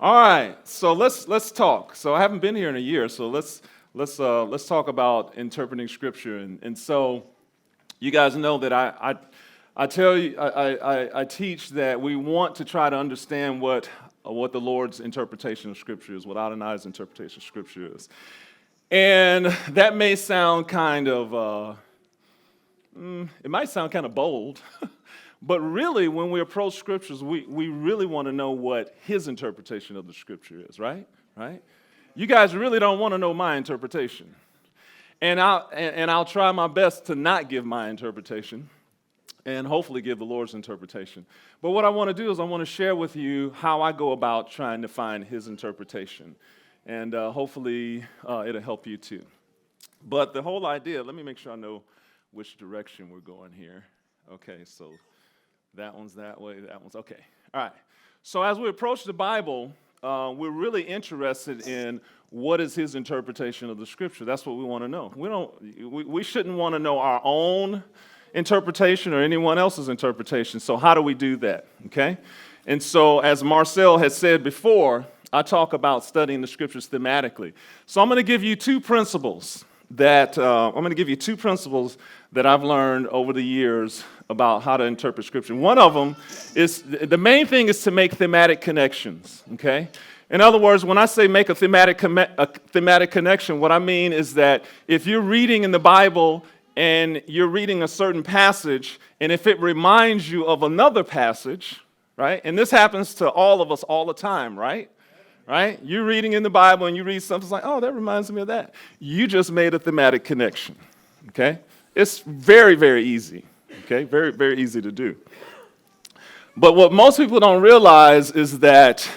All right, so let's talk. So I haven't been here in a year, so let's talk about interpreting Scripture. And so you guys know that I tell you I teach that we want to try to understand what the Lord's interpretation of Scripture is, what Adonai's interpretation of Scripture is, and that may sound kind of it might sound kind of bold. But really, when we approach scriptures, we really want to know what his interpretation of the scripture is, right? Right? You guys really don't want to know my interpretation. And I'll try my best to not give my interpretation and hopefully give the Lord's interpretation. But what I want to do is I want to share with you how I go about trying to find his interpretation. And hopefully it'll help you too. But the whole idea, let me make sure I know which direction we're going here. Okay, so that one's that way, that one's okay. All right. So as we approach the Bible, we're really interested in what is his interpretation of the scripture. That's what we want to know. We shouldn't want to know our own interpretation or anyone else's interpretation. So how do we do that? Okay? And so as Marcel has said before, I talk about studying the scriptures thematically. So I'm going to give you two principles that I've learned over the years about how to interpret Scripture. One of them is, the main thing is to make thematic connections, okay? In other words, when I say make a thematic connection, what I mean is that if you're reading in the Bible and you're reading a certain passage, and if it reminds you of another passage, right? And this happens to all of us all the time, right? Right? You're reading in the Bible and you read something, it's like, oh, that reminds me of that. You just made a thematic connection, okay? It's very, very easy, okay? Very, very easy to do. But what most people don't realize is that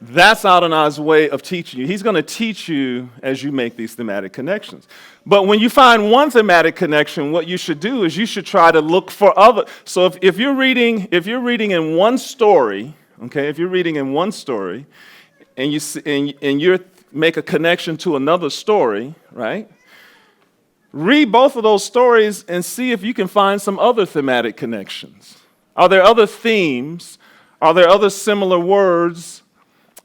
that's Adonai's way of teaching you. He's going to teach you as you make these thematic connections. But when you find one thematic connection, what you should do is you should try to look for other. So if you're reading in one story, okay, if you're reading in one story, and you make a connection to another story, right? Read both of those stories and see if you can find some other thematic connections. Are there other themes? Are there other similar words?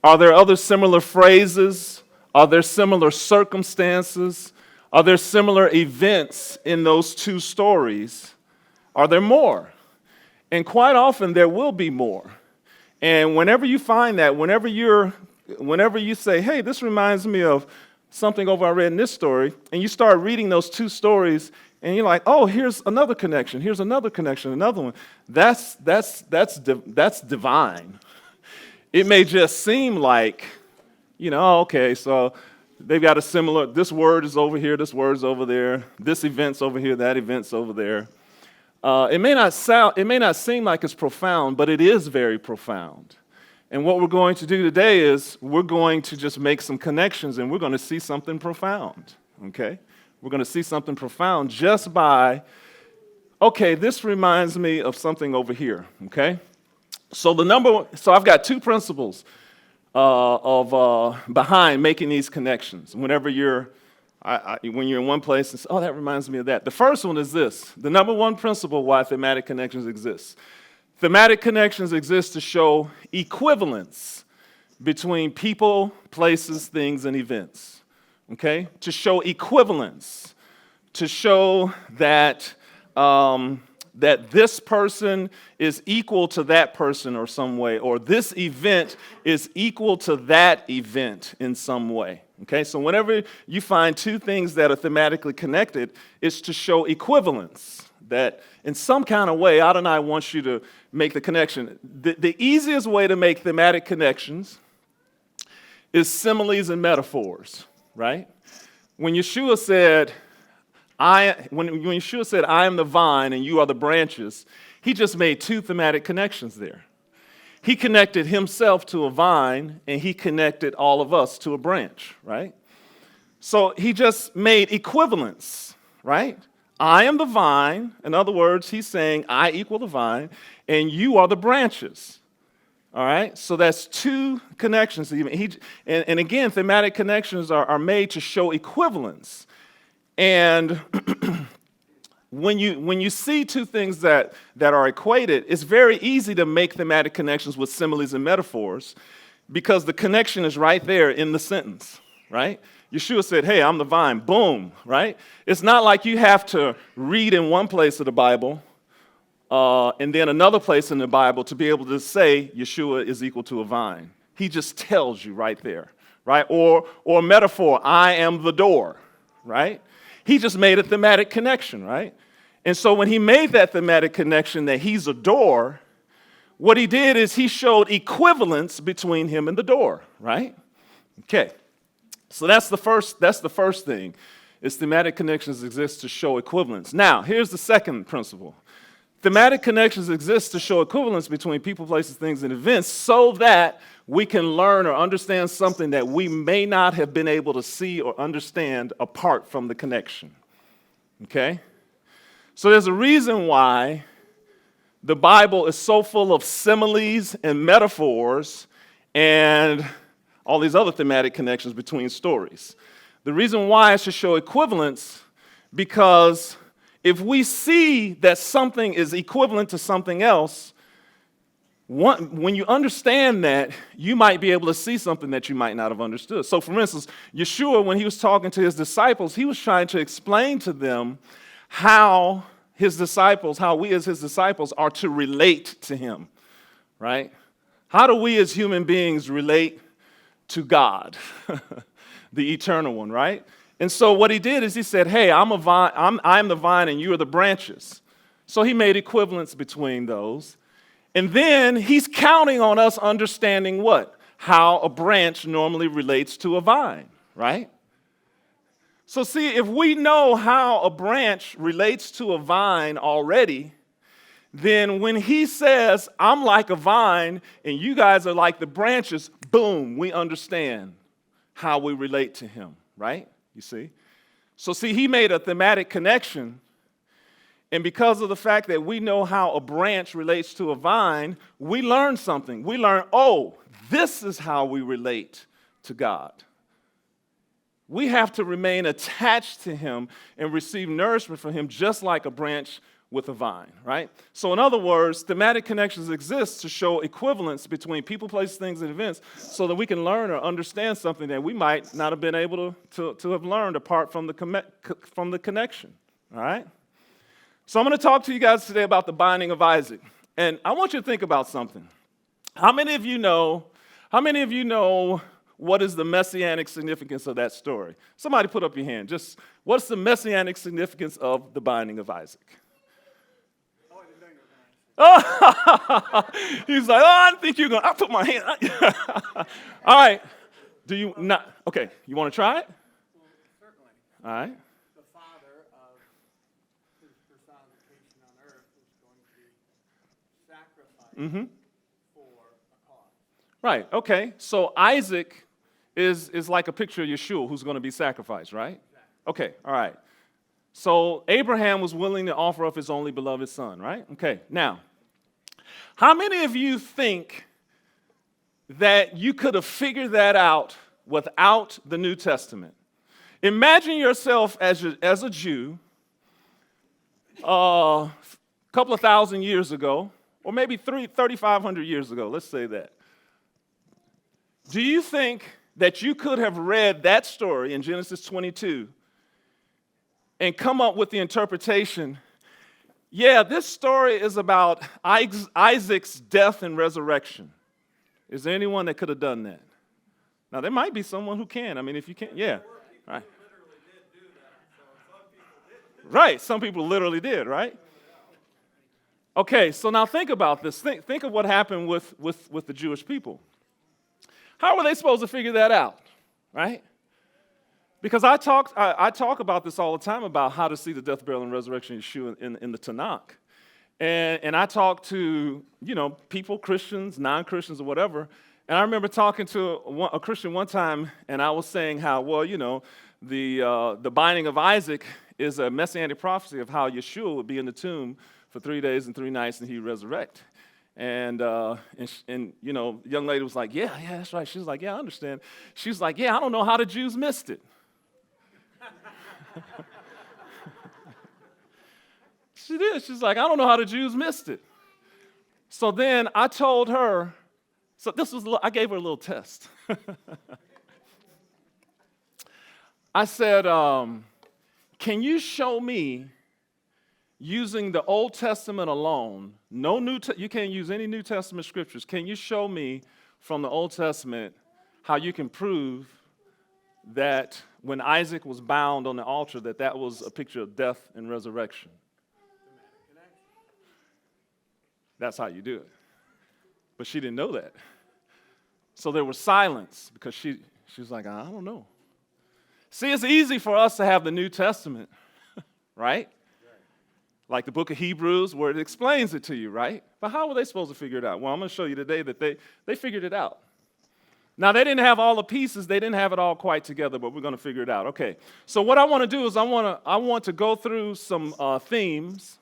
Are there other similar phrases? Are there similar circumstances? Are there similar events in those two stories? Are there more? And quite often there will be more. And whenever you find that, whenever you say, hey, this reminds me of something over I read in this story, and you start reading those two stories, and you're like, oh, here's another connection, another one. That's divine. It may just seem like, okay, so they've got a similar, this word is over here, this word's over there, this event's over here, that event's over there. It may not seem like it's profound, but it is very profound. And what we're going to do today is we're going to just make some connections and we're going to see something profound, okay? We're going to see something profound just by, okay, this reminds me of something over here, okay? So I've got two principles behind making these connections. Whenever when you're in one place and say, oh, that reminds me of that. The first one is this, the number one principle why thematic connections exist. Thematic connections exist to show equivalence between people, places, things, and events, okay? To show equivalence, to show that this person is equal to that person or some way, or this event is equal to that event in some way, okay? So whenever you find two things that are thematically connected, it's to show equivalence, that in some kind of way, Adonai wants you to make the connection. The easiest way to make thematic connections is similes and metaphors, right? When Yeshua said, I am the vine and you are the branches, he just made two thematic connections there. He connected himself to a vine and he connected all of us to a branch, right? So he just made equivalence, right? I am the vine. In other words, he's saying I equal the vine, and you are the branches. All right? So that's two connections. And again, thematic connections are made to show equivalence. And when you see two things that are equated, it's very easy to make thematic connections with similes and metaphors because the connection is right there in the sentence, right? Yeshua said, hey, I'm the vine, boom, right? It's not like you have to read in one place of the Bible and then another place in the Bible to be able to say Yeshua is equal to a vine. He just tells you right there, right? Or metaphor, I am the door, right? He just made a thematic connection, right? And so when he made that thematic connection that he's a door, what he did is he showed equivalence between him and the door, right? Okay. So that's the first thing, is thematic connections exist to show equivalence. Now, here's the second principle. Thematic connections exist to show equivalence between people, places, things, and events so that we can learn or understand something that we may not have been able to see or understand apart from the connection. Okay? So there's a reason why the Bible is so full of similes and metaphors and all these other thematic connections between stories. The reason why is to show equivalence, because if we see that something is equivalent to something else, when you understand that, you might be able to see something that you might not have understood. So for instance, Yeshua, when he was talking to his disciples, he was trying to explain to them how we as his disciples are to relate to him, right? How do we as human beings relate to God, the eternal one, right? And so what he did is he said, hey, I'm the vine and you are the branches. So he made equivalence between those. And then he's counting on us understanding what? How a branch normally relates to a vine, right? So see, if we know how a branch relates to a vine already, then when he says, I'm like a vine and you guys are like the branches, boom, we understand how we relate to him, right? You see? So see, he made a thematic connection, and because of the fact that we know how a branch relates to a vine, we learn something. We learn, oh, this is how we relate to God. We have to remain attached to him and receive nourishment from him just like a branch with a vine, right? So in other words, thematic connections exist to show equivalence between people, places, things, and events so that we can learn or understand something that we might not have been able to have learned apart from the connection, all right? So I'm going to talk to you guys today about the binding of Isaac. And I want you to think about something. How many of you know what is the messianic significance of that story? Somebody put up your hand. Just what's the messianic significance of the binding of Isaac? Oh, he's like, I didn't think you were going to. I put my hand. All right. Do you not? Okay. You want to try it? Well, certainly. All right. The father of his personification on earth is going to be sacrificed for a cause. Right. Okay. So Isaac is like a picture of Yeshua who's going to be sacrificed, right? Exactly. Okay. All right. So Abraham was willing to offer up his only beloved son, right? Okay. Now, how many of you think that you could have figured that out without the New Testament? Imagine yourself as a Jew a couple of thousand years ago, or maybe 3,500 years ago, let's say that. Do you think that you could have read that story in Genesis 22 and come up with the interpretation, yeah, this story is about Isaac's death and resurrection? Is there anyone that could have done that? Now, there might be someone who can. I mean, if you can't, yeah. Right. Right, some people literally did, right? Okay, so now think about this. Think of what happened with the Jewish people. How were they supposed to figure that out, right? Because I talk about this all the time about how to see the death, burial, and resurrection of Yeshua in the Tanakh. And I talk to, people, Christians, non-Christians, or whatever. And I remember talking to a Christian one time, and I was saying how, the binding of Isaac is a messianic prophecy of how Yeshua would be in the tomb for 3 days and 3 nights, and he'd resurrect. And the young lady was like, yeah, that's right. She was like, yeah, I understand. She was like, yeah, I don't know how the Jews missed it. She did. She's like, I don't know how the Jews missed it. So then I told her So I gave her a little test. I said, can you show me, using the Old Testament alone, you can't use any New Testament scriptures. Can you show me from the Old Testament how you can prove that when Isaac was bound on the altar, that was a picture of death and resurrection? That's how you do it. But she didn't know that. So there was silence because she was like, I don't know. See, it's easy for us to have the New Testament, right? Like the book of Hebrews where it explains it to you, right? But how were they supposed to figure it out? Well, I'm going to show you today that they figured it out. Now, they didn't have all the pieces. They didn't have it all quite together, but we're going to figure it out. Okay, so what I want to do is I want to go through some themes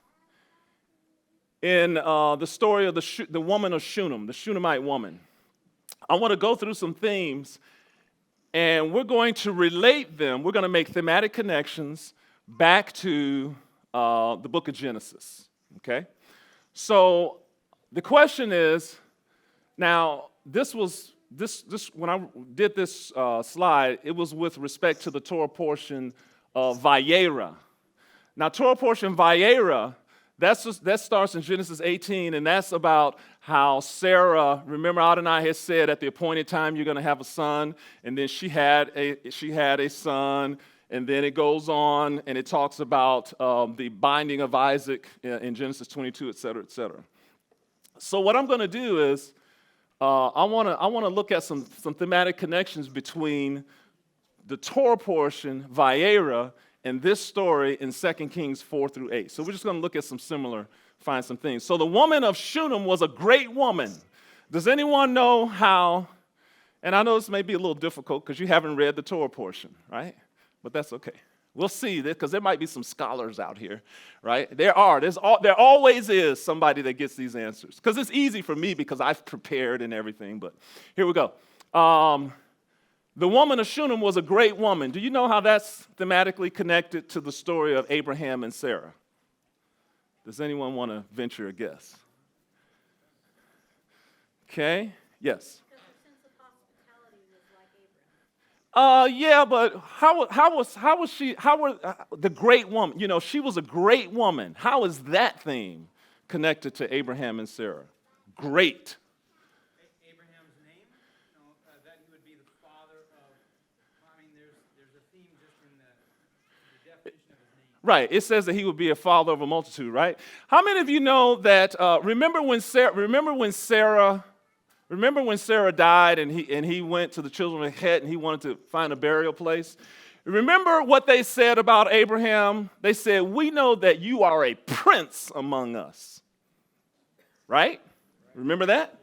in the story of the woman of Shunem, the Shunammite woman. I want to go through some themes, and we're going to relate them. We're going to make thematic connections back to the book of Genesis, okay? So the question is, now, when I did this slide, it was with respect to the Torah portion of Vayera. Now, Torah portion Vayera, that starts in Genesis 18, and that's about how Sarah, remember Adonai has said at the appointed time you're going to have a son, and then she had a son, and then it goes on and it talks about the binding of Isaac in Genesis 22, et cetera, et cetera. So what I'm going to do is I want to look at some thematic connections between the Torah portion, Vayera, and this story in 2 Kings 4 through 8. So we're just going to look at find some things. So the woman of Shunem was a great woman. Does anyone know how, and I know this may be a little difficult because you haven't read the Torah portion, right? But that's okay. We'll see that because there might be some scholars out here, right? There always is somebody that gets these answers. Because it's easy for me because I've prepared and everything, but here we go. The woman of Shunem was a great woman. Do you know how that's thematically connected to the story of Abraham and Sarah? Does anyone want to venture a guess? Okay, yes. Yeah, but how was she? The great woman? You know, she was a great woman. How is that theme connected to Abraham and Sarah? Great. Abraham's name, that he would be the father of. I mean, there's a theme just in the definition of his name. Right. It says that he would be a father of a multitude. Right. How many of you know that? Remember when Sarah died and he went to the children of Het and he wanted to find a burial place? Remember what they said about Abraham? They said, we know that you are a prince among us. Right? Remember that?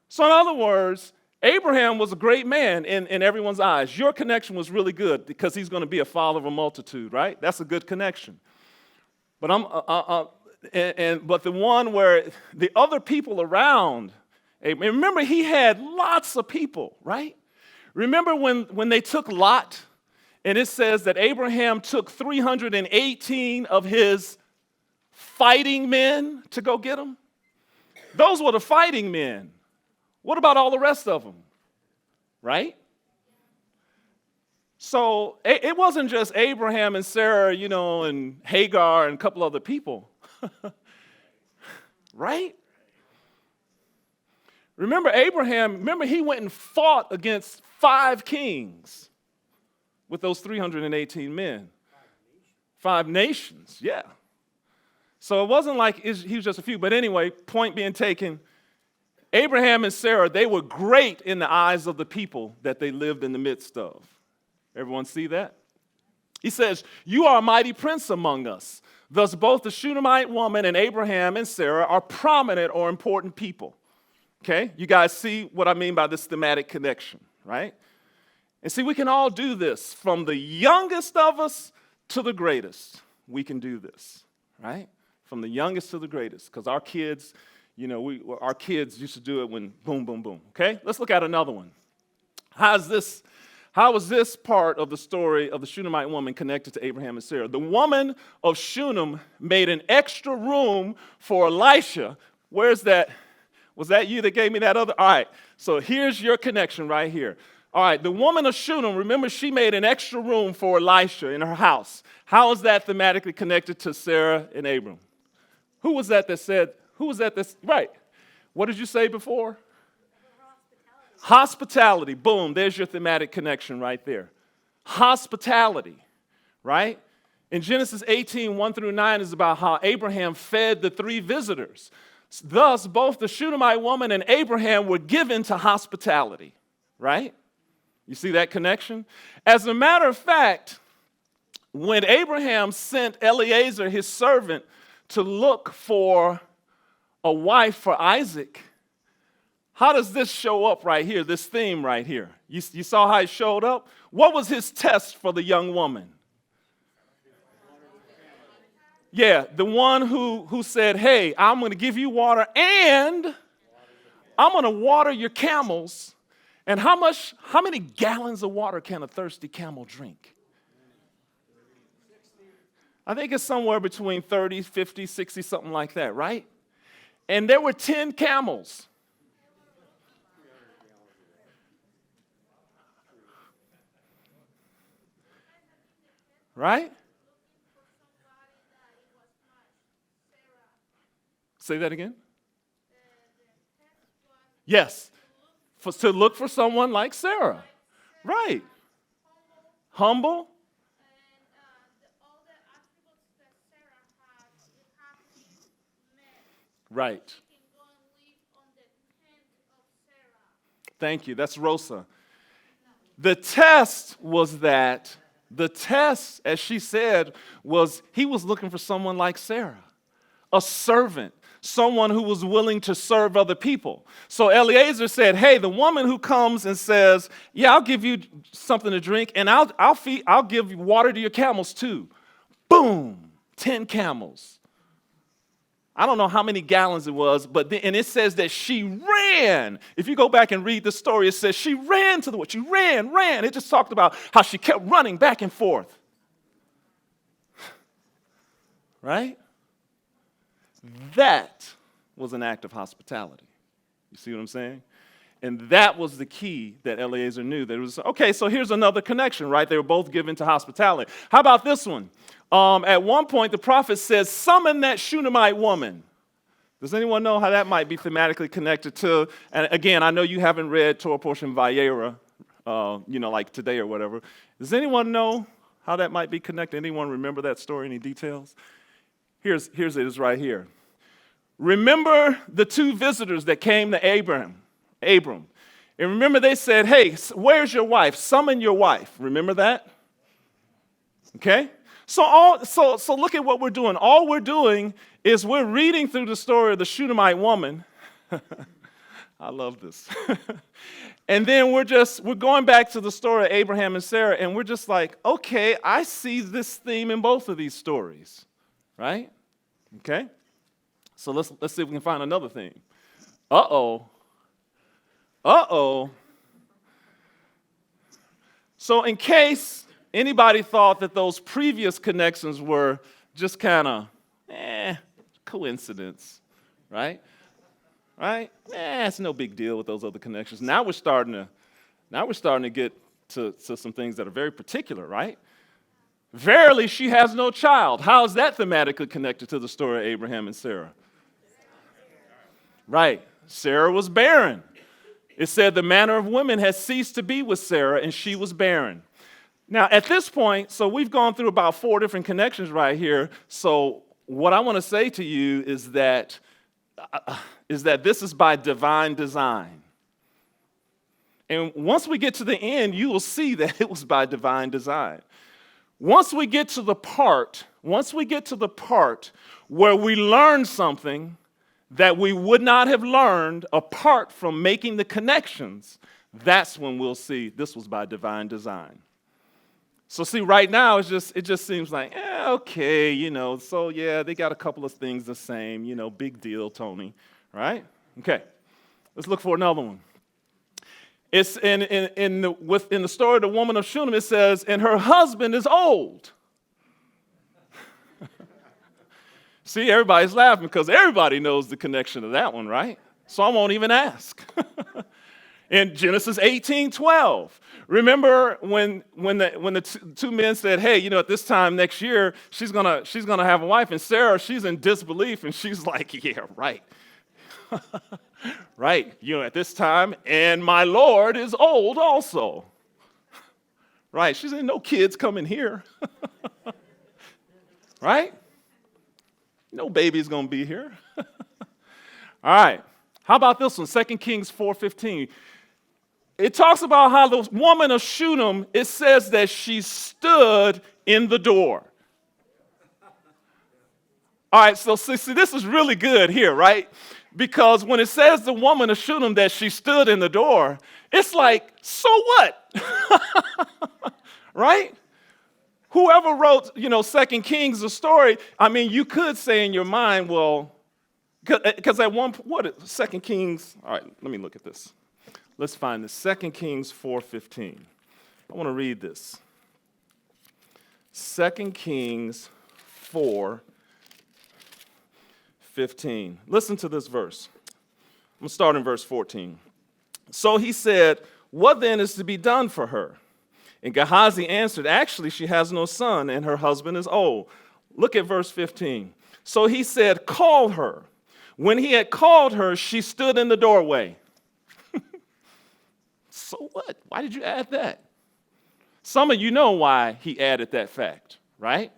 So in other words, Abraham was a great man in everyone's eyes. Your connection was really good because he's going to be a father of a multitude, right? That's a good connection. But but the one where the other people around, remember, he had lots of people, right? Remember when they took Lot, and it says that Abraham took 318 of his fighting men to go get him? Those were the fighting men. What about all the rest of them, right? So it wasn't just Abraham and Sarah, and Hagar and a couple other people, right? Remember he went and fought against 5 kings with those 318 men. 5 nations, yeah. So it wasn't like he was just a few. But anyway, point being taken, Abraham and Sarah, they were great in the eyes of the people that they lived in the midst of. Everyone see that? He says, you are a mighty prince among us. Thus both the Shunammite woman and Abraham and Sarah are prominent or important people. Okay, you guys see what I mean by this thematic connection, right? And see, we can all do this. From the youngest of us to the greatest, we can do this, right? From the youngest to the greatest, because our kids, our kids used to do it when boom, boom, boom, okay? Let's look at another one. How is this part of the story of the Shunammite woman connected to Abraham and Sarah? The woman of Shunem made an extra room for Elisha. Where's that Was that you that gave me that other? All right, so here's your connection right here. All right, the woman of Shunem, remember she made an extra room for Elisha in her house. How is that thematically connected to Sarah and Abram? Who was that said, right. What did you say before? Hospitality. Boom, there's your thematic connection right there. Hospitality, right? In Genesis 18, 1 through 9 is about how Abraham fed the 3 visitors. Thus, both the Shunammite woman and Abraham were given to hospitality, right? You see that connection? As a matter of fact, when Abraham sent Eliezer, his servant, to look for a wife for Isaac, how does this show up right here, this theme right here? You saw how it showed up? What was his test for the young woman? Yeah, the one who said, hey, I'm going to give you water and I'm going to water your camels. And how many gallons of water can a thirsty camel drink? I think it's somewhere between 30, 50, 60, something like that, right? And there were 10 camels. Right? Say that again. Yes. To look for someone like Sarah. Right. Humble. Right. Thank you. That's Rosa. The test, as she said, was he was looking for someone like Sarah, a servant, someone who was willing to serve other people. So Eliezer said, hey, the woman who comes and says, yeah, I'll give you something to drink, and I'll give you water to your camels too. Boom, 10 camels. I don't know how many gallons it was, and it says that she ran. If you go back and read the story, it says she ran to the wood. She ran. It just talked about how she kept running back and forth. Right? That was an act of hospitality. You see what I'm saying? And that was the key that Eliezer knew. That it was, okay, so here's another connection, right? They were both given to hospitality. How about this one? At one point, the prophet says, summon that Shunammite woman. Does anyone know how that might be thematically connected to, and again, I know you haven't read Torah portion Vayera, like today or whatever. Does anyone know how that might be connected? Anyone remember that story, any details? Here's it is right here. Remember the 2 visitors that came to Abram. And remember they said, hey, where's your wife? Summon your wife. Remember that? Okay? So look at what we're doing. All we're doing is we're reading through the story of the Shunammite woman. I love this. And then we're going back to the story of Abraham and Sarah, and we're just like, okay, I see this theme in both of these stories. Right? Okay? So let's see if we can find another theme. Uh-oh. So in case anybody thought that those previous connections were just kind of, coincidence, right? Right? It's no big deal with those other connections. Now we're starting to get to some things that are very particular, right? Verily, she has no child. How is that thematically connected to the story of Abraham and Sarah? Right. Sarah was barren. It said the manner of women has ceased to be with Sarah, and she was barren. Now, at this point, so we've gone through about 4 different connections right here. So what I want to say to you is that this is by divine design. And once we get to the end, you will see that it was by divine design. Once we get to the part where we learn something that we would not have learned apart from making the connections, that's when we'll see this was by divine design. So see, right now, it just seems like, okay, so yeah, they got a couple of things the same, big deal, Tony, right? Okay, let's look for another one. It's in the story of the woman of Shunem, it says, and her husband is old. See, everybody's laughing because everybody knows the connection to that one, right? So I won't even ask. In Genesis 18:12, remember when the two men said, "Hey, at this time next year, she's gonna have a wife," and Sarah, she's in disbelief, and she's like, "Yeah, right, right. At this time, and my Lord is old also." Right? She said, "No kids coming here." Right? No baby's gonna be here. All right. How about this one? 2 Kings 4:15. It talks about how the woman of Shunem, it says that she stood in the door. All right, so see, this is really good here, right? Because when it says the woman of Shunem that she stood in the door, it's like, so what? Right? Whoever wrote, 2 Kings, the story, you could say in your mind, well, because at one point, 2 Kings, all right, let me look at this. Let's find this, 2 Kings 4:15. I want to read this. 2 Kings 4:15. Listen to this verse. I'm going to start in verse 14. So he said, "What then is to be done for her?" And Gehazi answered, "Actually, she has no son, and her husband is old." Look at verse 15. So he said, "Call her." When he had called her, she stood in the doorway. So what? Why did you add that? Some of you know why he added that fact, right?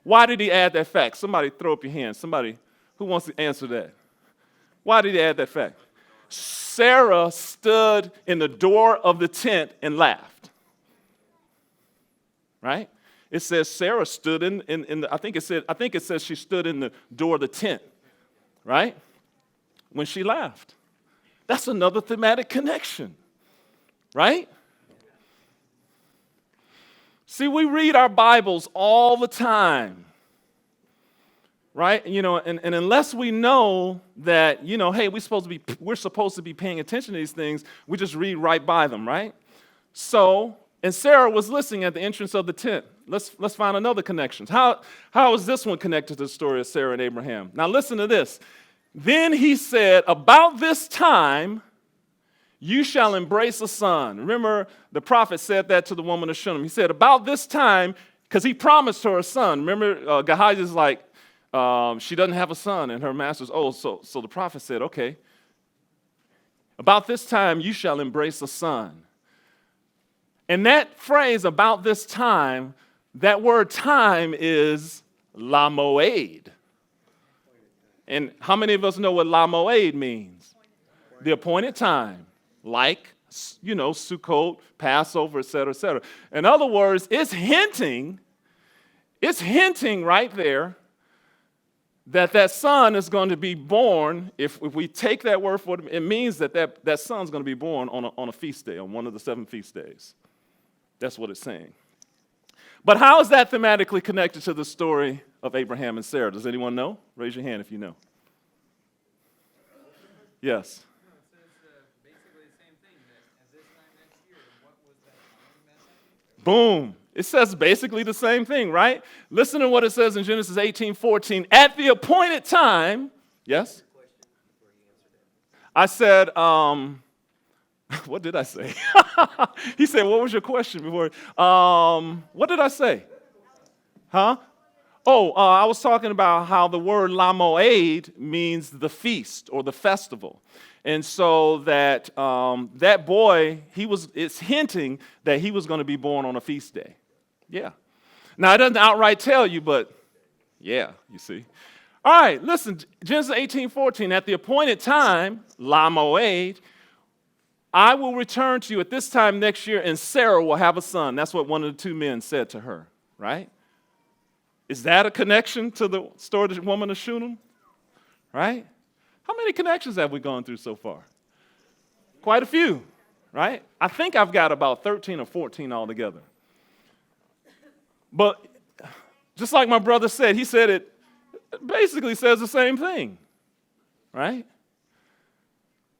Why did he add that fact? Somebody throw up your hand. Somebody who wants to answer that. Why did he add that fact? Sarah stood in the door of the tent and laughed. Right? It says Sarah stood in the, I think it says she stood in the door of the tent, right? When she laughed. That's another thematic connection, right? See, we read our Bibles all the time, right? And unless we know that, hey, we're supposed to be paying attention to these things, we just read right by them, right? So, and Sarah was listening at the entrance of the tent. Let's find another connection. How is this one connected to the story of Sarah and Abraham? Now listen to this. Then he said, "About this time, you shall embrace a son." Remember, the prophet said that to the woman of Shunem. He said, "About this time," because he promised her a son. Remember, Gehazi's like, she doesn't have a son, and her master's old. So the prophet said, "Okay, about this time, you shall embrace a son." And that phrase, "about this time," that word "time" is la moed. And how many of us know what la moed means? The appointed time. Like, Sukkot, Passover, et cetera, et cetera. In other words, it's hinting right there that son is going to be born. If we take that word for it, it means that son's going to be born on a feast day, on one of the 7 feast days. That's what it's saying. But how is that thematically connected to the story of Abraham and Sarah? Does anyone know? Raise your hand if you know. Yes. Basically the same thing, that at this time next year, what was that time? Boom. It says basically the same thing, right? Listen to what it says in Genesis 18:14. At the appointed time, yes? I said, what did I say? He said, "What was your question before?" What did I say? Huh? I was talking about how the word la moed means the feast or the festival. And so that that boy, it's hinting that he was going to be born on a feast day. Yeah. Now, it doesn't outright tell you, but yeah, you see. All right, listen, Genesis 18:14, at the appointed time, la moed, I will return to you at this time next year, and Sarah will have a son. That's what one of the 2 men said to her, right? Is that a connection to the story of the woman of Shunem? Right? How many connections have we gone through so far? Quite a few, right? I think I've got about 13 or 14 altogether. But just like my brother said, he said it basically says the same thing, right?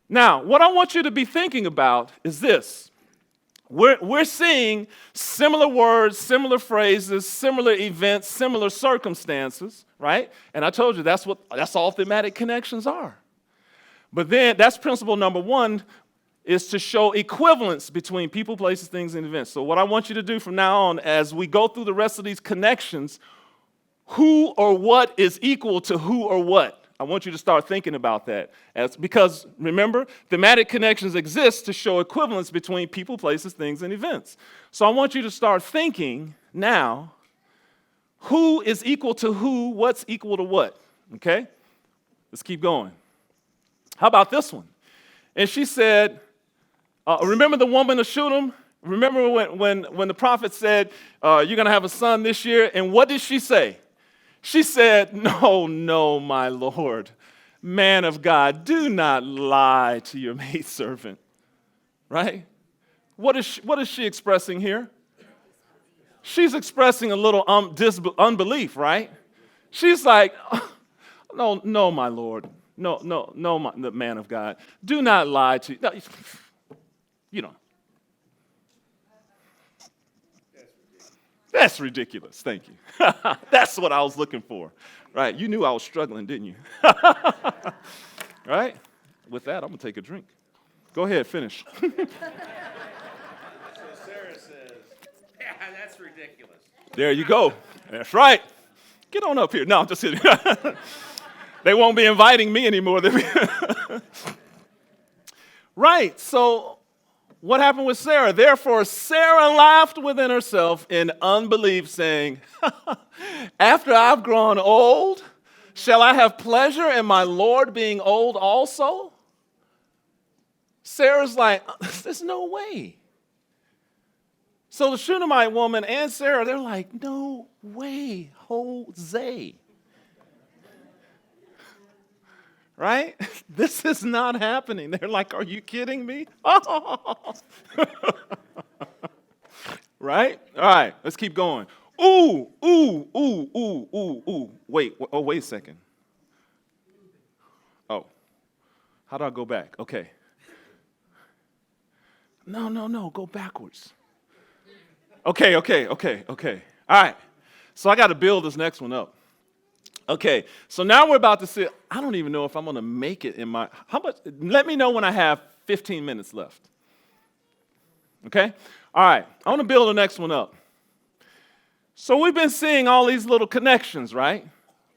Now, what I want you to be thinking about is this. We're seeing similar words, similar phrases, similar events, similar circumstances, right? And I told you that's all thematic connections are. But then that's principle number one, is to show equivalence between people, places, things, and events. So what I want you to do from now on, as we go through the rest of these connections, who or what is equal to who or what? I want you to start thinking about that. Because remember, thematic connections exist to show equivalence between people, places, things, and events. So I want you to start thinking now, who is equal to who, what's equal to what? Okay? Let's keep going. How about this one? And she said, remember the woman of Shunem? Remember when the prophet said, you're going to have a son this year? And what did she say? She said, no, my Lord, man of God, do not lie to your maidservant. Right? What is she expressing here? She's expressing a little unbelief, right? She's like, no, my Lord. No, the man of God. Do not lie to, no, you know. That's ridiculous. Thank you. That's what I was looking for. Right? You knew I was struggling, didn't you? Right? With that, I'm going to take a drink. Go ahead, finish. So Sarah says, yeah, that's ridiculous. There you go. That's right. Get on up here. No, I'm just kidding. They won't be inviting me anymore. Right. So what happened with Sarah? Therefore, Sarah laughed within herself in unbelief, saying, after I've grown old, shall I have pleasure in my Lord being old also? Sarah's like, there's no way. So the Shunammite woman and Sarah, they're like, no way, Jose. Right? This is not happening. They're like, are you kidding me? Right? All right, let's keep going. Ooh. Wait a second. Oh, how do I go back? Okay. No, go backwards. Okay. All right, so I got to build this next one up. Okay, so now we're about to see, I don't even know if I'm going to make it in my, how much, let me know when I have 15 minutes left. Okay? All right, I want to build the next one up. So we've been seeing all these little connections, right?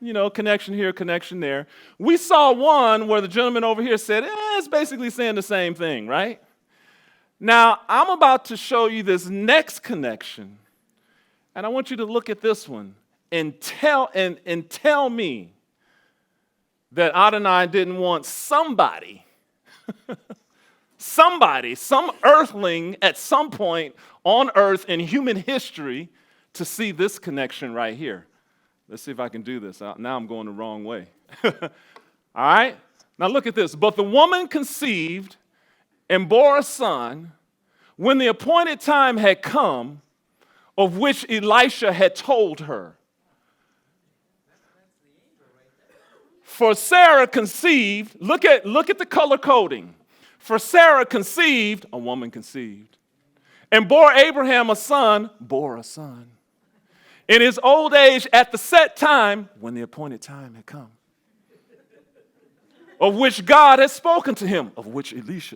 You know, connection here, connection there. We saw one where the gentleman over here said, it's basically saying the same thing, right? Now, I'm about to show you this next connection, and I want you to look at this one. And tell me that Adonai didn't want somebody, some earthling at some point on earth in human history to see this connection right here. Let's see if I can do this. Now I'm going the wrong way. All right? Now look at this. But the woman conceived and bore a son when the appointed time had come, of which Elisha had told her. For Sarah conceived, look at the color coding. For Sarah conceived, a woman conceived, and bore Abraham a son, bore a son. In his old age, at the set time, when the appointed time had come, of which God had spoken to him, of which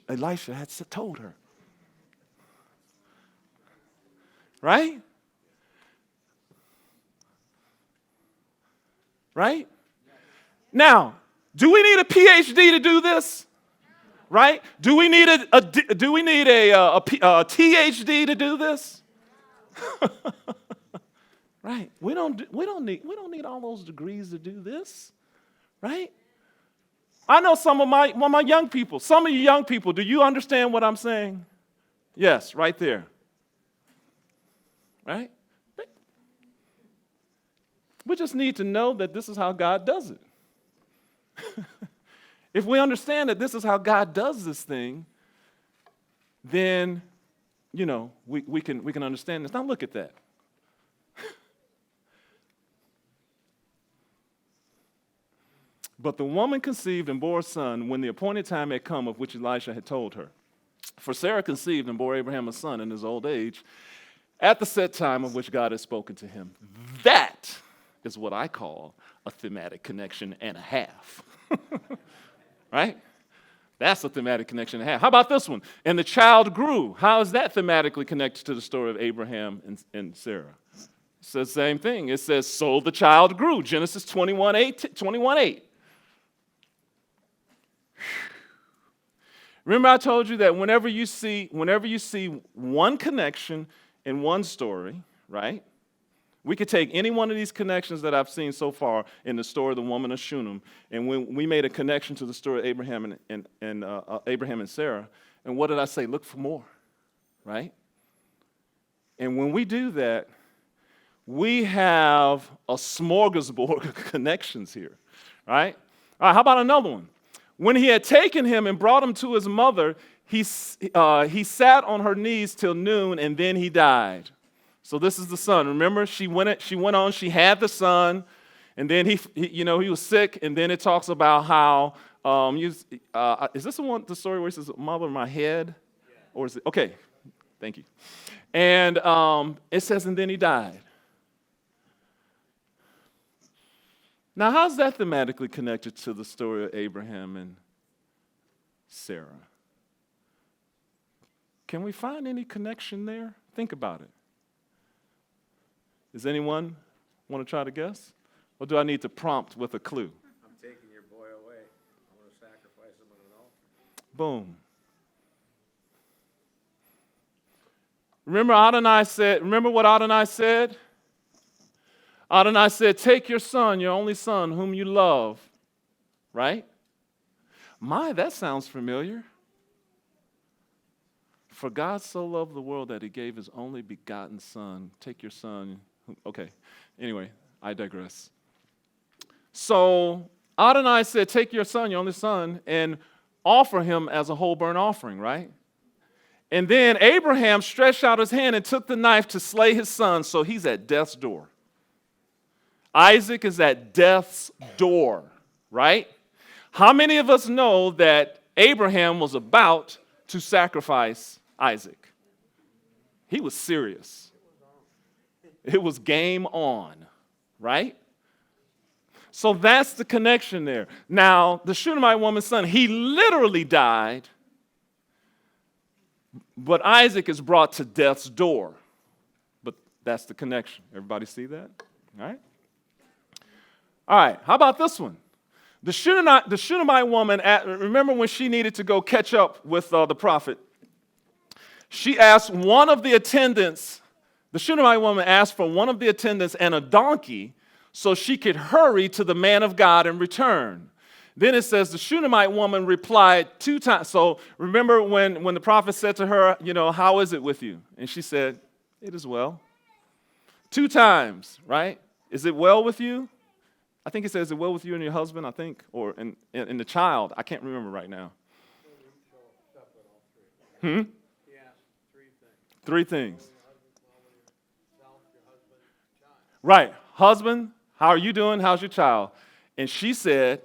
Elisha had told her. Right? Right? Now, do we need a PhD to do this? Right? Do we need a THD to do this? Right? We don't need all those degrees to do this. Right? I know some of my young people. Some of you young people, do you understand what I'm saying? Yes, right there. Right? We just need to know that this is how God does it. If we understand that this is how God does this thing, then, you know, we can understand this. Now look at that. But the woman conceived and bore a son when the appointed time had come, of which Elisha had told her. For Sarah conceived and bore Abraham a son in his old age, at the set time of which God had spoken to him. That is what I call a thematic connection and a half. Right? That's a thematic connection to have. How about this one? And the child grew. How is that thematically connected to the story of Abraham and Sarah? It says the same thing. It says, so the child grew. Genesis 21:8. Remember I told you that whenever you see one connection in one story, right? We could take any one of these connections that I've seen so far in the story of the woman of Shunem, and when we made a connection to the story of Abraham and Sarah, and what did I say? Look for more, right? And when we do that, we have a smorgasbord of connections here, right? All right, how about another one? When he had taken him and brought him to his mother, he sat on her knees till noon, and then he died. So this is the son. Remember, she went on, she had the son, and then he was sick, and then it talks about how, is this the story where he says, mother, my head? Yeah. Or is it, okay, thank you. And it says, and then he died. Now, how's that thematically connected to the story of Abraham and Sarah? Can we find any connection there? Think about it. Does anyone want to try to guess? Or do I need to prompt with a clue? I'm taking your boy away. I want to sacrifice him on an altar. Boom. Remember what Adonai said? Adonai said, take your son, your only son, whom you love. Right? My, that sounds familiar. For God so loved the world that he gave his only begotten son. Take your son. Okay. Anyway, I digress. So Adonai said, take your son, your only son, and offer him as a whole burnt offering, right? And then Abraham stretched out his hand and took the knife to slay his son, so he's at death's door. Isaac is at death's door, right? How many of us know that Abraham was about to sacrifice Isaac? He was serious. It was game on, right? So that's the connection there. Now, the Shunammite woman's son, he literally died, but Isaac is brought to death's door. But that's the connection. Everybody see that? All right? All right, how about this one? The Shunammite woman, remember when she needed to go catch up with the prophet? She asked one of the attendants, the Shunammite woman asked for one of the attendants and a donkey so she could hurry to the man of God and return. Then it says the Shunammite woman replied 2 times. So remember when the prophet said to her, how is it with you? And she said, it is well. 2 times, right? Is it well with you? I think it says, is it well with you and your husband, I think, or in the child. I can't remember right now. Yeah, 3 things. Right. Husband, how are you doing? How's your child? And she said,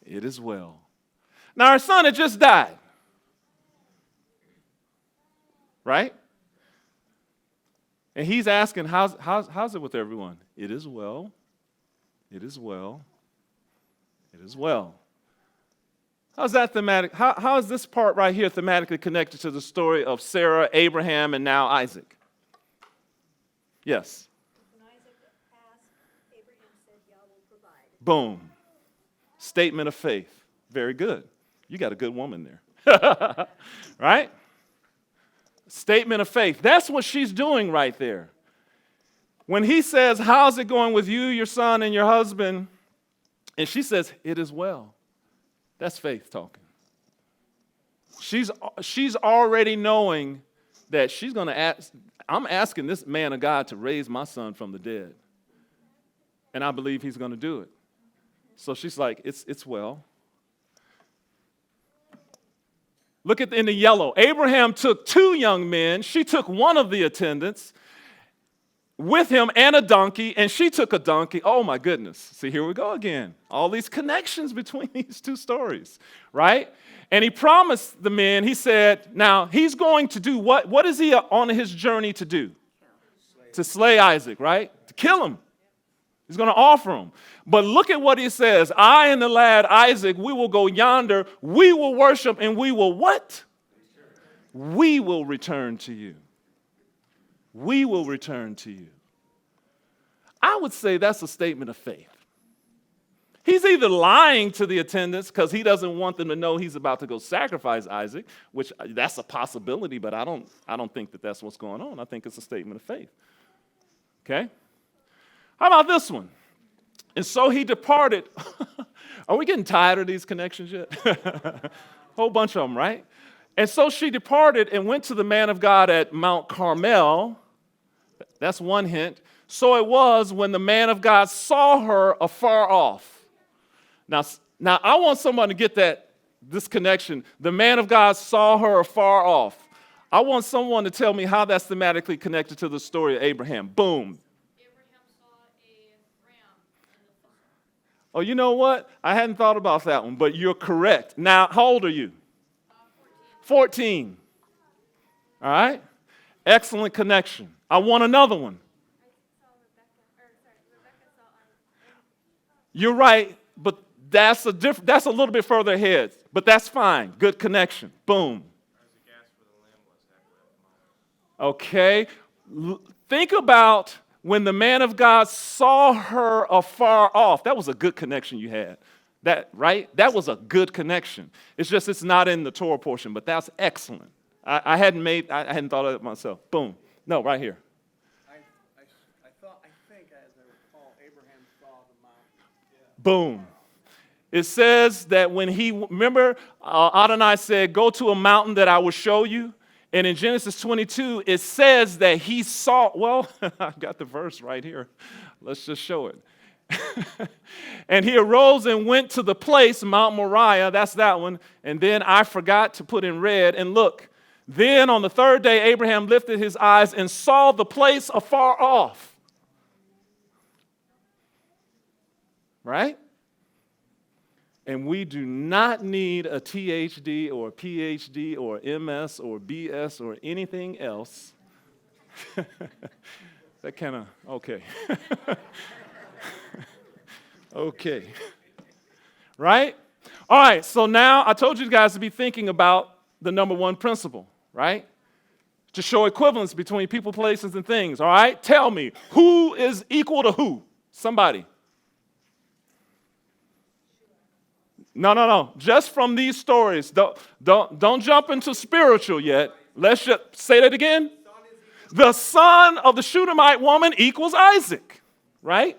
it is well. Now, her son had just died. Right? And he's asking, how's it with everyone? It is well. It is well. It is well. How's that thematic? How is this part right here thematically connected to the story of Sarah, Abraham, and now Isaac? Yes. When Isaac asked, Abraham said, Yah will provide. Boom. Statement of faith. Very good. You got a good woman there. Right? Statement of faith. That's what she's doing right there. When he says, how's it going with you, your son, and your husband? And she says, it is well. That's faith talking. She's already knowing that she's going to ask, I'm asking this man of God to raise my son from the dead. And I believe he's going to do it. So she's like, it's well. Look in the yellow. Abraham took 2 young men. She took one of the attendants with him and a donkey, and she took a donkey. Oh, my goodness. See, here we go again. All these connections between these 2 stories, right? And he promised the men, he said, now, he's going to do what? What is he on his journey to do? To slay Isaac, right? To kill him. He's going to offer him. But look at what he says. I and the lad Isaac, we will go yonder. We will worship and we will what? We will return to you. We will return to you. I would say that's a statement of faith. He's either lying to the attendants because he doesn't want them to know he's about to go sacrifice Isaac, which that's a possibility, but I don't think that that's what's going on. I think it's a statement of faith. Okay? How about this one? And so he departed. Are we getting tired of these connections yet? Whole bunch of them, right? And so she departed and went to the man of God at Mount Carmel. That's one hint. So it was when the man of God saw her afar off. Now I want someone to get this connection. The man of God saw her afar off. I want someone to tell me how that's thematically connected to the story of Abraham. Boom. Abraham saw a ram in the field. Oh, you know what? I hadn't thought about that one, but you're correct. Now, how old are you? 14. All right? Excellent connection. I want another one. Rebecca saw You're right, but that's a little bit further ahead, but that's fine. Good connection. Boom. Okay. Think about when the man of God saw her afar off. That was a good connection you had. Right? That was a good connection. It's just it's not in the Torah portion, but that's excellent. I hadn't thought of it myself. Boom. No, right here. I think, as I recall, Abraham saw the mountain. Boom. It says that when remember, Adonai said, go to a mountain that I will show you. And in Genesis 22, it says that he saw, well, I got the verse right here. Let's just show it. And he arose and went to the place, Mount Moriah, that's that one. And then I forgot to put in red, and look. Then on the third day, Abraham lifted his eyes and saw the place afar off. Right? And we do not need a THD or a PhD or MS or BS or anything else. That kind of, okay. Okay. Right? All right, so now I told you guys to be thinking about the number one principle, right? To show equivalence between people, places, and things, all right? Tell me, who is equal to who? Somebody. No. Just from these stories. Don't jump into spiritual yet. Let's just say that again. The son of the Shunammite woman equals Isaac, right?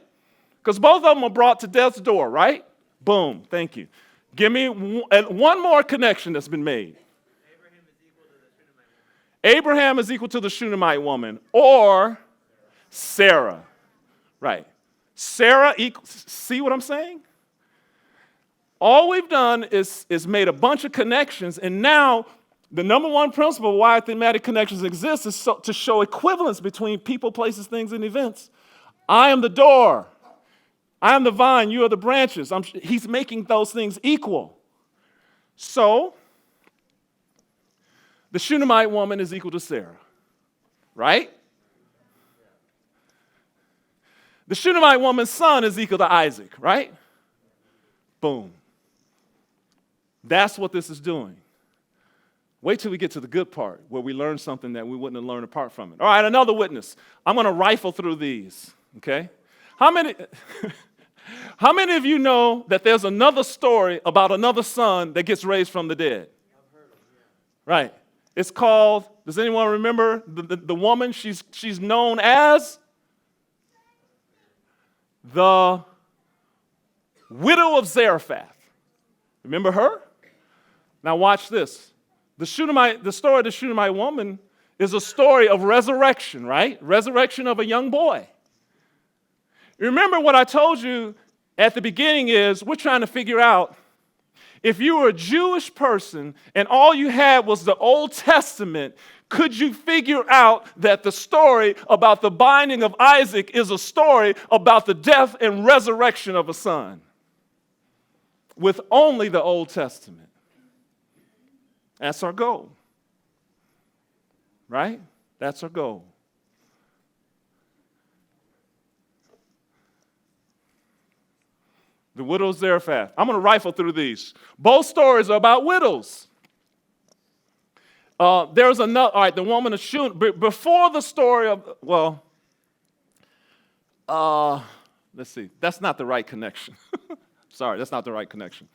Because both of them are brought to death's door, right? Boom. Thank you. Give me one more connection that's been made. Abraham is equal to the Shunammite woman, or Sarah, right? Sarah equals. See what I'm saying? All we've done is made a bunch of connections, and now the number one principle why thematic connections exist is to show equivalence between people, places, things, and events. I am the door. I am the vine. You are the branches. He's making those things equal. So, the Shunammite woman is equal to Sarah, right? The Shunammite woman's son is equal to Isaac, right? Boom. That's what this is doing. Wait till we get to the good part where we learn something that we wouldn't have learned apart from it. All right, another witness. I'm going to rifle through these, okay? How many of you know that there's another story about another son that gets raised from the dead? I've heard of it, yeah. Right. It's called, does anyone remember the woman? She's known as the widow of Zarephath. Remember her? Now watch this. The story of the Shunammite woman is a story of resurrection, right? Resurrection of a young boy. Remember what I told you at the beginning is we're trying to figure out if you were a Jewish person and all you had was the Old Testament, could you figure out that the story about the binding of Isaac is a story about the death and resurrection of a son with only the Old Testament? That's our goal, right? That's our goal. The widow of Zarephath. I'm going to rifle through these. Both stories are about widows. There's another, all right, the woman of Shunem. Before the story of, let's see. That's not the right connection. Sorry, that's not the right connection.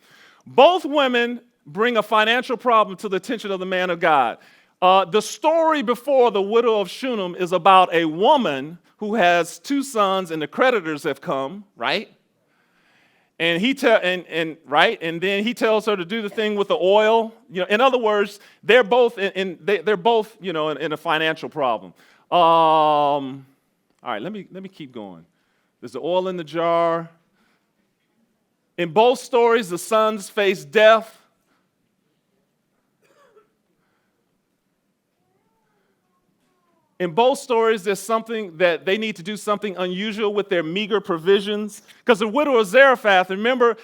Both women bring a financial problem to the attention of the man of God. The story before the widow of Shunem is about a woman who has 2 sons and the creditors have come, right? And and then he tells her to do the thing with the oil. In other words, they're both in a financial problem. All right, let me keep going. There's the oil in the jar. In both stories, the sons face death. In both stories, there's something that they need to do something unusual with their meager provisions. Because the widow of Zarephath, remember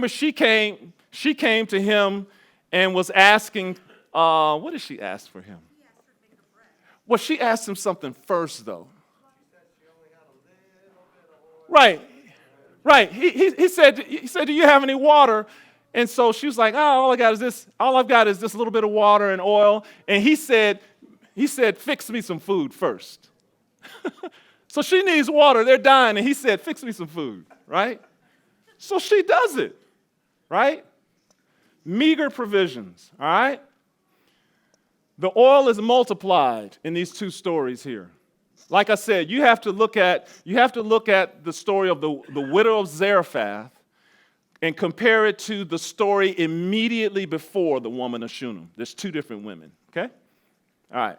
she came to him and was asking, what did she ask for him? Well, she asked him something first, though. Right. He said, do you have any water? And so she was like, all I've got is this little bit of water and oil. And he said, fix me some food first. So she needs water. They're dying. And he said, fix me some food, right? So she does it, right? Meager provisions, all right? The oil is multiplied in these 2 stories here. Like I said, you have to look at the story of the widow of Zarephath and compare it to the story immediately before the woman of Shunem. There's 2 different women, okay? All right.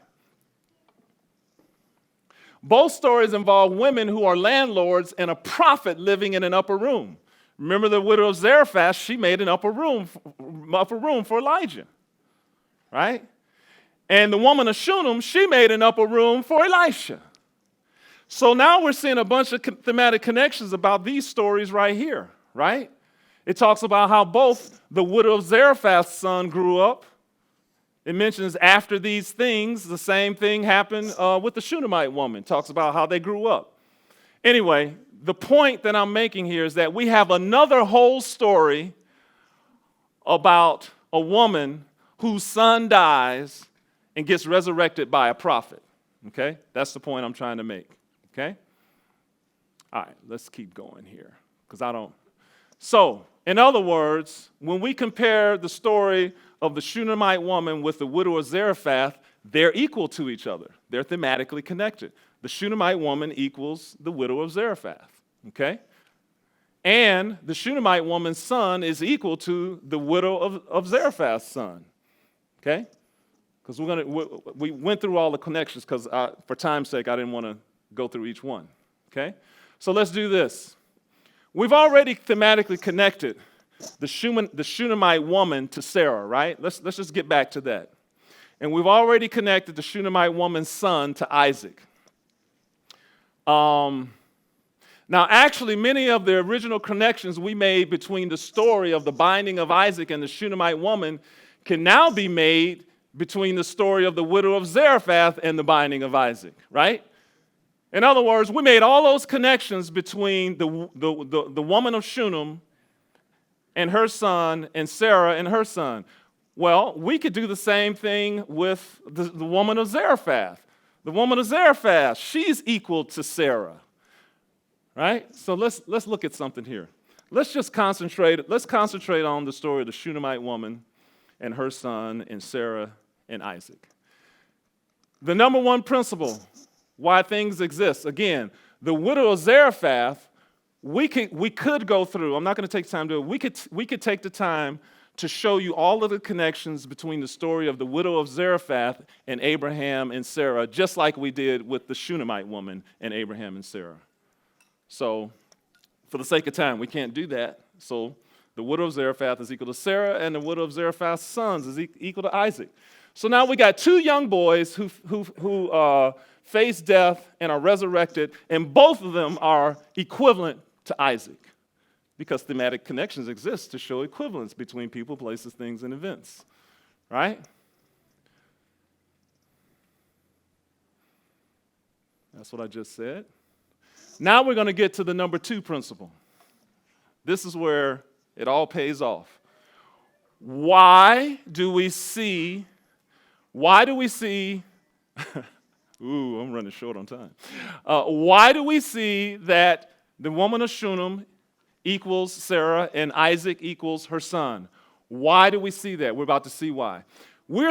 Both stories involve women who are landlords and a prophet living in an upper room. Remember the widow of Zarephath, she made an upper room for Elijah, right? And the woman of Shunem, she made an upper room for Elisha. So now we're seeing a bunch of thematic connections about these stories right here, right? It talks about how both the widow of Zarephath's son grew up. It mentions after these things, the same thing happened with the Shunammite woman. It talks about how they grew up. Anyway, the point that I'm making here is that we have another whole story about a woman whose son dies and gets resurrected by a prophet. Okay? That's the point I'm trying to make. Okay? All right, let's keep going here. So, in other words, when we compare the story of the Shunammite woman with the widow of Zarephath, they're equal to each other. They're thematically connected. The Shunammite woman equals the widow of Zarephath. Okay? And the Shunammite woman's son is equal to the widow of Zarephath's son. Okay? Because we went through all the connections because for time's sake, I didn't want to go through each one. Okay? So let's do this. We've already thematically connected the Shunammite woman to Sarah, right? Let's just get back to that. And we've already connected the Shunammite woman's son to Isaac. Now, actually, many of the original connections we made between the story of the binding of Isaac and the Shunammite woman can now be made between the story of the widow of Zarephath and the binding of Isaac, right? In other words, we made all those connections between the woman of Shunem and her son and Sarah and her son. Well, we could do the same thing with the woman of Zarephath. The woman of Zarephath, she's equal to Sarah, right? So let's look at something here. Let's concentrate on the story of the Shunammite woman and her son and Sarah and Isaac. The number one principle why things exist. Again, the widow of Zarephath, we could go through. I'm not going to take time to do it. We could take the time to show you all of the connections between the story of the widow of Zarephath and Abraham and Sarah, just like we did with the Shunammite woman and Abraham and Sarah. So, for the sake of time, we can't do that. So, the widow of Zarephath is equal to Sarah, and the widow of Zarephath's sons is equal to Isaac. So now we got 2 young boys who face death and are resurrected, and both of them are equivalent to Isaac because thematic connections exist to show equivalence between people, places, things, and events, right? That's what I just said. Now we're going to get to the number 2 principle, This is where it all pays off. Why do we see, ooh, I'm running short on time. Why do we see that the woman of Shunem equals Sarah and Isaac equals her son? Why do we see that? We're about to see why. What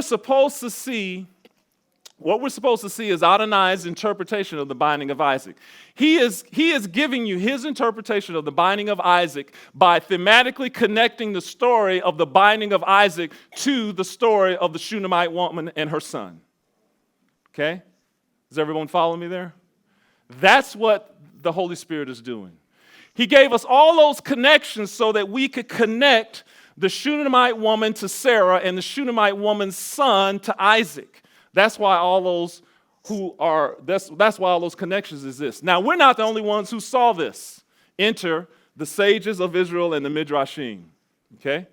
we're supposed to see is Adonai's interpretation of the binding of Isaac. He is giving you his interpretation of the binding of Isaac by thematically connecting the story of the binding of Isaac to the story of the Shunammite woman and her son. Okay? Does everyone follow me there? That's what the Holy Spirit is doing. He gave us all those connections so that we could connect the Shunammite woman to Sarah and the Shunammite woman's son to Isaac. That's why all those that's why all those connections exist. Now, we're not the only ones who saw this. Enter the sages of Israel and the Midrashim. Okay?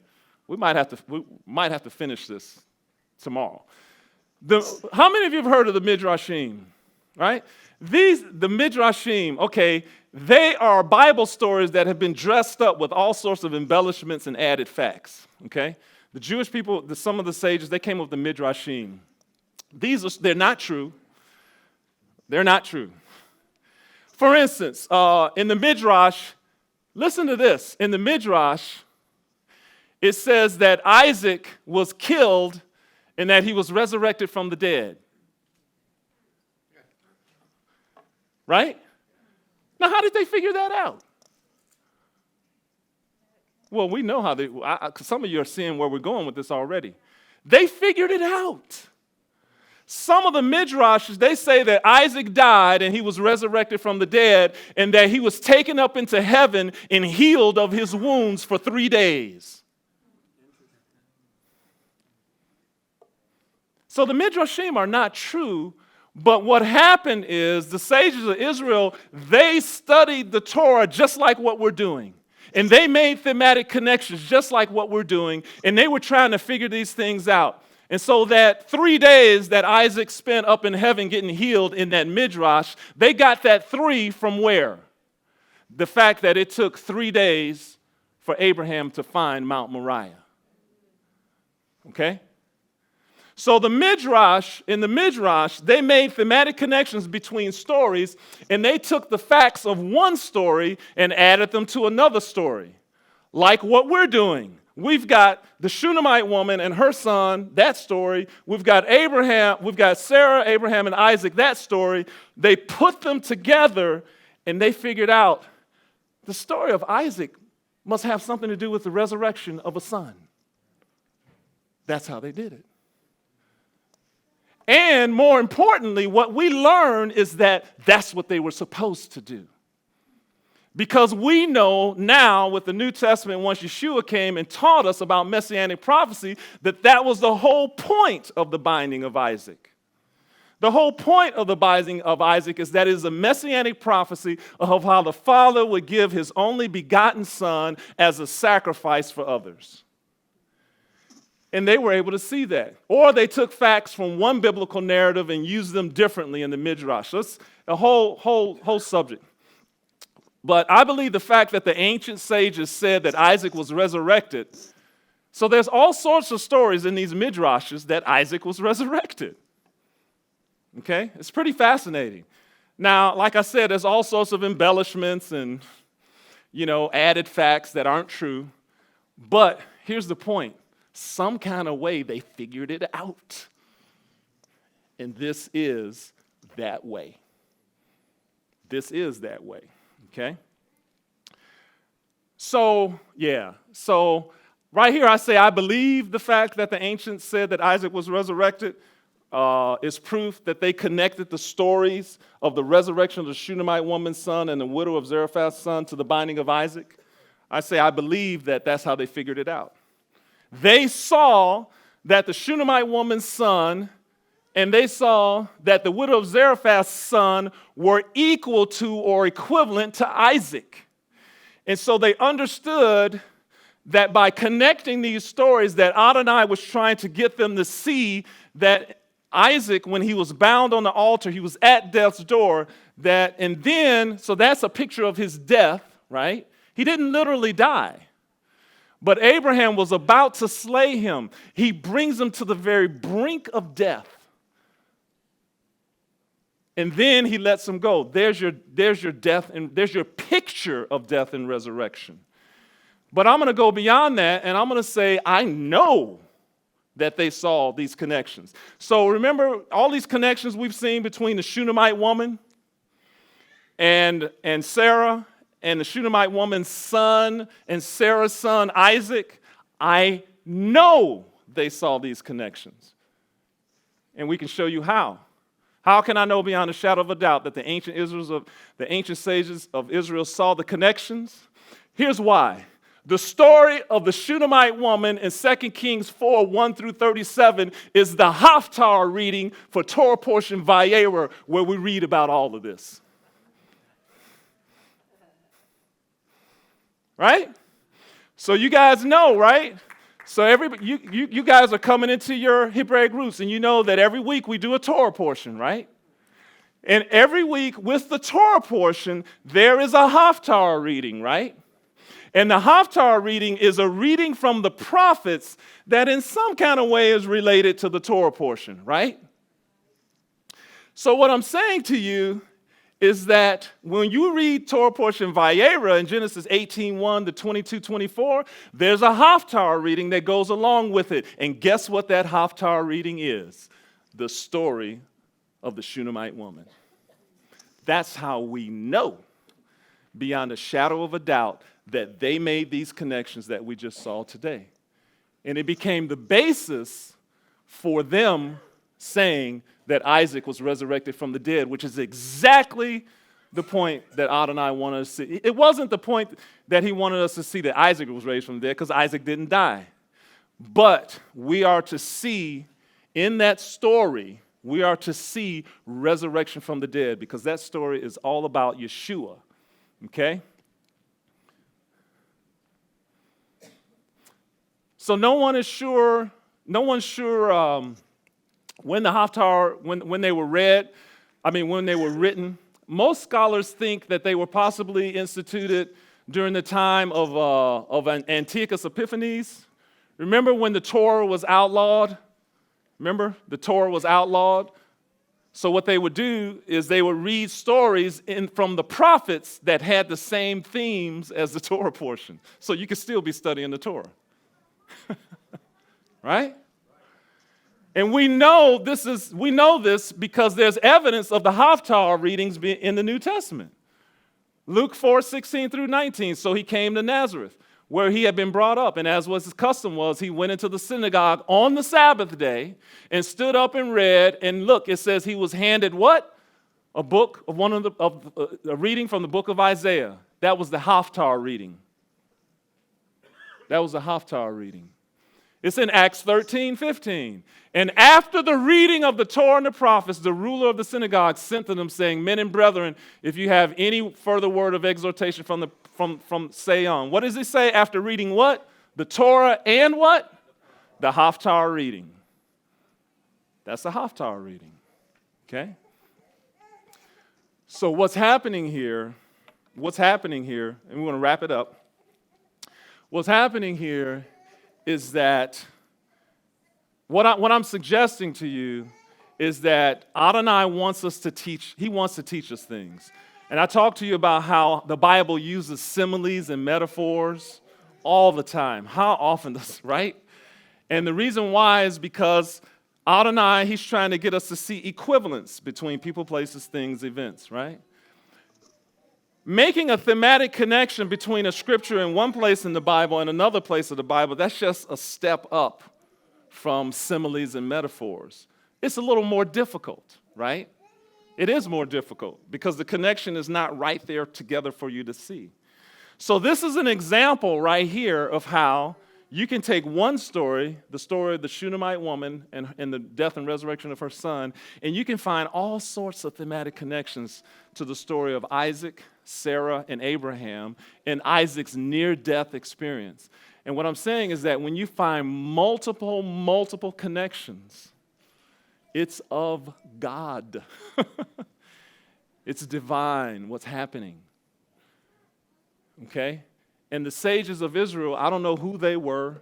We might have to finish this tomorrow. How many of you have heard of the Midrashim? Right? The Midrashim, okay, they are Bible stories that have been dressed up with all sorts of embellishments and added facts. Okay? The Jewish people, some of the sages, they came up with the Midrashim. They're not true. They're not true. For instance, in the Midrash, listen to this. In the Midrash, it says that Isaac was killed and that he was resurrected from the dead. Right? Now, how did they figure that out? Well, we know how some of you are seeing where we're going with this already. They figured it out. Some of the Midrashes, they say that Isaac died and he was resurrected from the dead and that he was taken up into heaven and healed of his wounds for 3 days. So the Midrashim are not true, but what happened is the sages of Israel, they studied the Torah just like what we're doing. And they made thematic connections just like what we're doing, and they were trying to figure these things out. And so that 3 days that Isaac spent up in heaven getting healed in that Midrash, they got that 3 from where? The fact that it took 3 days for Abraham to find Mount Moriah. Okay? So in the Midrash, they made thematic connections between stories, and they took the facts of one story and added them to another story. Like what we're doing. We've got the Shunammite woman and her son, that story. We've got Sarah, Abraham, and Isaac, that story. They put them together, and they figured out the story of Isaac must have something to do with the resurrection of a son. That's how they did it. And more importantly, what we learn is that that's what they were supposed to do. Because we know now with the New Testament, once Yeshua came and taught us about messianic prophecy, that was the whole point of the binding of Isaac. The whole point of the binding of Isaac is that it is a messianic prophecy of how the Father would give his only begotten Son as a sacrifice for others. And they were able to see that. Or they took facts from one biblical narrative and used them differently in the Midrash. That's a whole subject. But I believe the fact that the ancient sages said that Isaac was resurrected. So there's all sorts of stories in these Midrashes that Isaac was resurrected. Okay? It's pretty fascinating. Now, like I said, there's all sorts of embellishments and, added facts that aren't true. But here's the point. Some kind of way they figured it out. And this is that way. This is that way. Okay? So right here I say I believe the fact that the ancients said that Isaac was resurrected is proof that they connected the stories of the resurrection of the Shunammite woman's son and the widow of Zarephath's son to the binding of Isaac. I say I believe that that's how they figured it out. They saw that the Shunammite woman's son and they saw that the widow of Zarephath's son were equal to or equivalent to Isaac. And so they understood that by connecting these stories that Adonai was trying to get them to see that Isaac, when he was bound on the altar, he was at death's door, so that's a picture of his death, right? He didn't literally die. But Abraham was about to slay him. He brings him to the very brink of death. And then he lets him go. There's your death, and there's your picture of death and resurrection. But I'm going to go beyond that, and I'm going to say, I know that they saw these connections. So remember all these connections we've seen between the Shunammite woman and Sarah, and the Shunammite woman's son and Sarah's son Isaac. I know they saw these connections. And we can show you how. How can I know beyond a shadow of a doubt that the ancient sages of Israel saw the connections? Here's why. The story of the Shunammite woman in 2 Kings 4, 1 through 37 is the Haftarah reading for Torah portion Vayera, where we read about all of this. Right? So you guys know, right? So you guys are coming into your Hebraic roots, and you know that every week we do a Torah portion, right? And every week with the Torah portion, there is a Haftarah reading, right? And the Haftarah reading is a reading from the prophets that in some kind of way is related to the Torah portion, right? So what I'm saying to you is that when you read Torah portion Vayera in Genesis 18:1 to 22:24, there's a Haftarah reading that goes along with it. And guess what that Haftarah reading is? The story of the Shunammite woman. That's how we know beyond a shadow of a doubt that they made these connections that we just saw today. And it became the basis for them saying that Isaac was resurrected from the dead, which is exactly the point that Adonai wanted us to see. It wasn't the point that he wanted us to see that Isaac was raised from the dead, because Isaac didn't die. But we are to see in that story, we are to see resurrection from the dead, because that story is all about Yeshua. Okay? So no one's sure when the Haftarah, when they were when they were written. Most scholars think that they were possibly instituted during the time of Antiochus Epiphanes. Remember when the Torah was outlawed? Remember, the Torah was outlawed. So what they would do is they would read stories from the prophets that had the same themes as the Torah portion. So you could still be studying the Torah. Right? And we know this because there's evidence of the Haftarah readings in the New Testament. Luke 4:16 through 19. So he came to Nazareth, where he had been brought up, and as was his custom was, he went into the synagogue on the Sabbath day and stood up and read. And look, it says he was handed what? A book of a reading from the book of Isaiah. That was the Haftarah reading. That was the Haftarah reading. It's in Acts 13:15. And after the reading of the Torah and the prophets, the ruler of the synagogue sent to them, saying, "Men and brethren, if you have any further word of exhortation from say on." What does he say after reading what? The Torah and what? The Haftarah reading. That's the Haftarah reading. Okay? So what's happening here, and we want to wrap it up. What's happening here is that what I'm suggesting to you is that Adonai wants us to teach. He wants to teach us things. And I talked to you about how the Bible uses similes and metaphors all the time. How often does, right? And the reason why is because Adonai, he's trying to get us to see equivalence between people, places, things, events, right? Making a thematic connection between a scripture in one place in the Bible and another place of the Bible, that's just a step up from similes and metaphors. It's a little more difficult, right? It is more difficult because the connection is not right there together for you to see. So this is an example right here of how you can take one story, the story of the Shunammite woman and the death and resurrection of her son, and you can find all sorts of thematic connections to the story of Isaac, Sarah, and Abraham, and Isaac's near-death experience. And what I'm saying is that when you find multiple connections, it's of God. It's divine, what's happening. Okay? And the sages of Israel, I don't know who they were,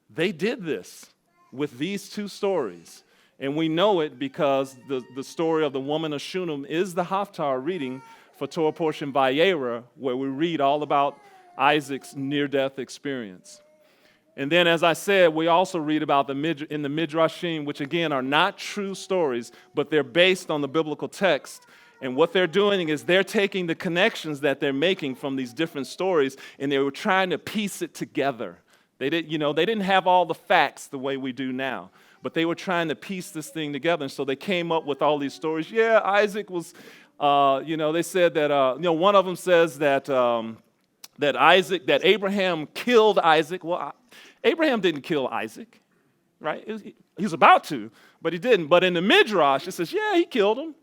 they did this with these two stories. And we know it because the story of the woman of Shunem is the Haftarah reading for Torah portion Vayera, where we read all about Isaac's near-death experience. And then, as I said, we also read about in the Midrashim, which again are not true stories, but they're based on the biblical text. And what they're doing is they're taking the connections that they're making from these different stories, and they were trying to piece it together. They didn't have all the facts the way we do now, but they were trying to piece this thing together. And so they came up with all these stories. Yeah, Isaac was, they said that, one of them says that that Abraham killed Isaac. Well, Abraham didn't kill Isaac, right? He was about to, but he didn't. But in the Midrash, it says, yeah, he killed him.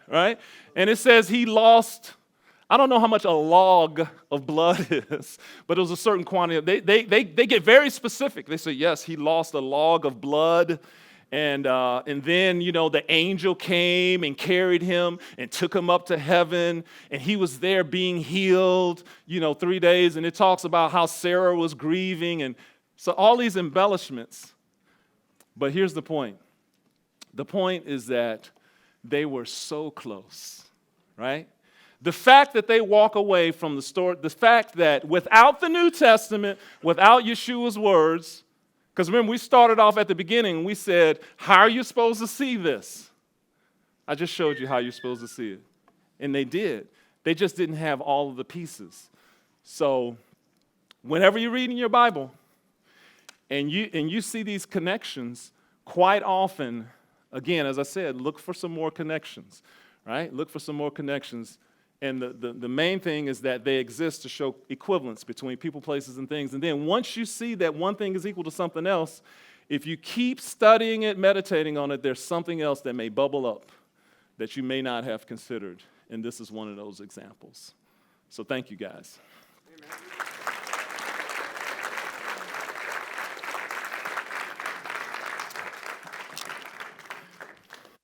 Right? And it says he lost, I don't know how much a log of blood is, but it was a certain quantity. They get very specific. They say, yes, he lost a log of blood. And then, the angel came and carried him and took him up to heaven. And he was there being healed, 3 days. And it talks about how Sarah was grieving. And so all these embellishments. But here's the point. The point is that they were so close, right? The fact that they walk away from the story, the fact that without the New Testament, without Yeshua's words, because remember, we started off at the beginning and we said, how are you supposed to see this? I just showed you how you're supposed to see it. And they did. They just didn't have all of the pieces. So whenever you're reading your Bible and you see these connections, quite often, again, as I said, look for some more connections, right? Look for some more connections. And the main thing is that they exist to show equivalence between people, places, and things. And then once you see that one thing is equal to something else, if you keep studying it, meditating on it, there's something else that may bubble up that you may not have considered. And this is one of those examples. So thank you, guys. Amen.